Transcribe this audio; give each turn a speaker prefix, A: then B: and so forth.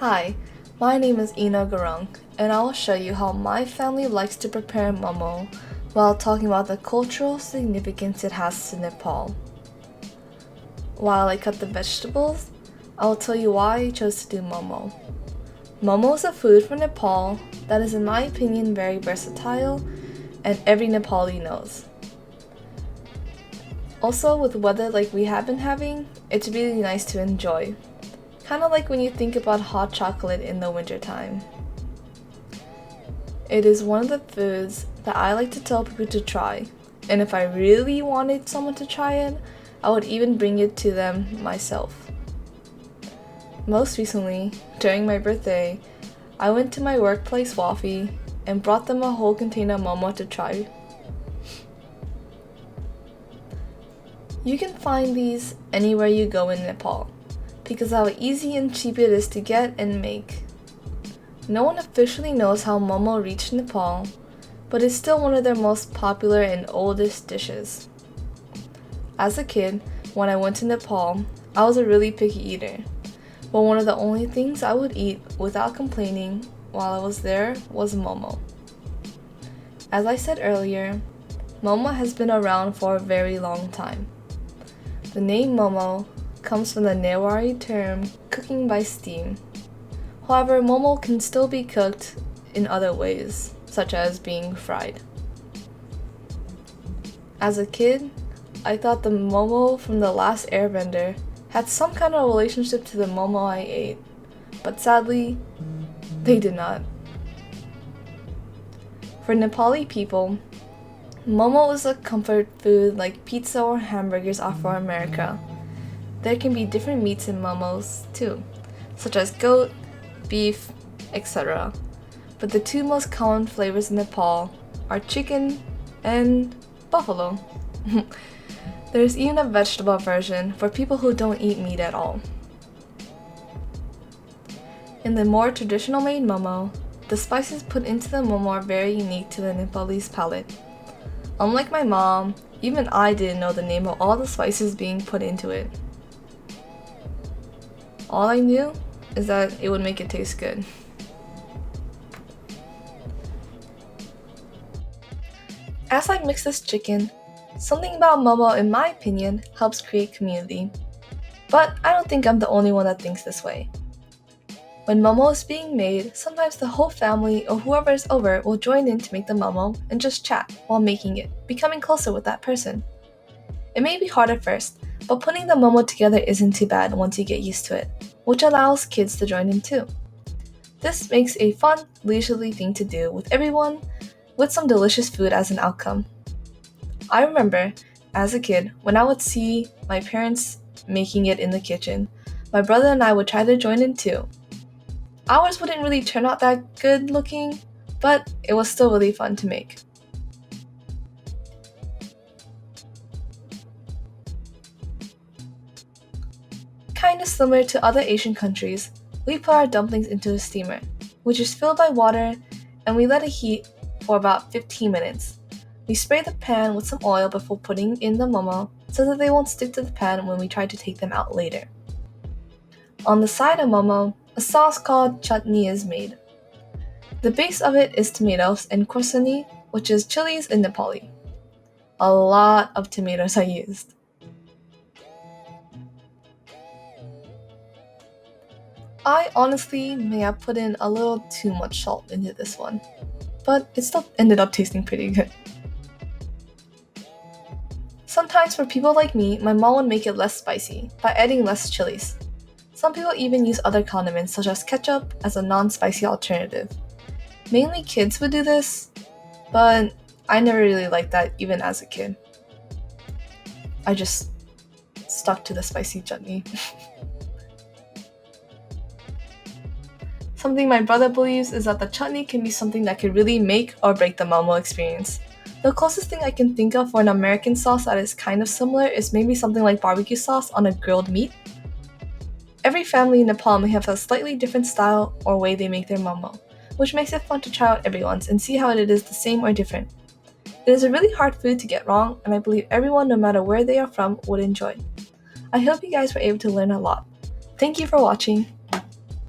A: Hi, my name is Ina Garung, and I will show you how my family likes to prepare momo while talking about the cultural significance it has to Nepal. While I cut the vegetables, I will tell you why I chose to do momo. Momo is a food from Nepal that is, in my opinion, very versatile and every Nepali knows. Also, with weather like we have been having, it's really nice to enjoy. Kind of like when you think about hot chocolate in the wintertime. It is one of the foods that I like to tell people to try, and if I really wanted someone to try it, I would even bring it to them myself. Most recently, during my birthday, I went to my workplace Wafi and brought them a whole container of momo to try. You can find these anywhere you go in Nepal, because how easy and cheap it is to get and make. No one officially knows how momo reached Nepal, but it's still one of their most popular and oldest dishes. As a kid, when I went to Nepal, I was a really picky eater, but one of the only things I would eat without complaining while I was there was momo. As I said earlier, momo has been around for a very long time. The name momo comes from the Newari term cooking by steam. However, momo can still be cooked in other ways, such as being fried. As a kid, I thought the momo from The Last Airbender had some kind of relationship to the momo I ate, but sadly, they did not. For Nepali people, momo is a comfort food like pizza or hamburgers are for America. There can be different meats in momos too, such as goat, beef, etc. But the two most common flavors in Nepal are chicken and buffalo. There's even a vegetable version for people who don't eat meat at all. In the more traditional made momo, the spices put into the momo are very unique to the Nepalese palate. Unlike my mom, even I didn't know the name of all the spices being put into it. All I knew is that it would make it taste good. As I mix this chicken, something about momo, in my opinion, helps create community. But I don't think I'm the only one that thinks this way. When momo is being made, sometimes the whole family or whoever is over will join in to make the momo and just chat while making it, becoming closer with that person. It may be hard at first, but putting the momo together isn't too bad once you get used to it, which allows kids to join in too. This makes a fun, leisurely thing to do with everyone, with some delicious food as an outcome. I remember, as a kid, when I would see my parents making it in the kitchen, my brother and I would try to join in too. Ours wouldn't really turn out that good looking, but it was still really fun to make. Kinda similar to other Asian countries, we put our dumplings into a steamer, which is filled by water, and we let it heat for about 15 minutes. We spray the pan with some oil before putting in the momo so that they won't stick to the pan when we try to take them out later. On the side of momo, a sauce called chutney is made. The base of it is tomatoes and korsani, which is chilies in Nepali. A lot of tomatoes are used. I honestly may have put in a little too much salt into this one, but it still ended up tasting pretty good. Sometimes for people like me, my mom would make it less spicy by adding less chilies. Some people even use other condiments such as ketchup as a non-spicy alternative. Mainly kids would do this, but I never really liked that even as a kid. I just stuck to the spicy chutney. Something my brother believes is that the chutney can be something that could really make or break the momo experience. The closest thing I can think of for an American sauce that is kind of similar is maybe something like barbecue sauce on a grilled meat. Every family in Nepal may have a slightly different style or way they make their momo, which makes it fun to try out every once and see how it is the same or different. It is a really hard food to get wrong, and I believe everyone, no matter where they are from, would enjoy. I hope you guys were able to learn a lot. Thank you for watching.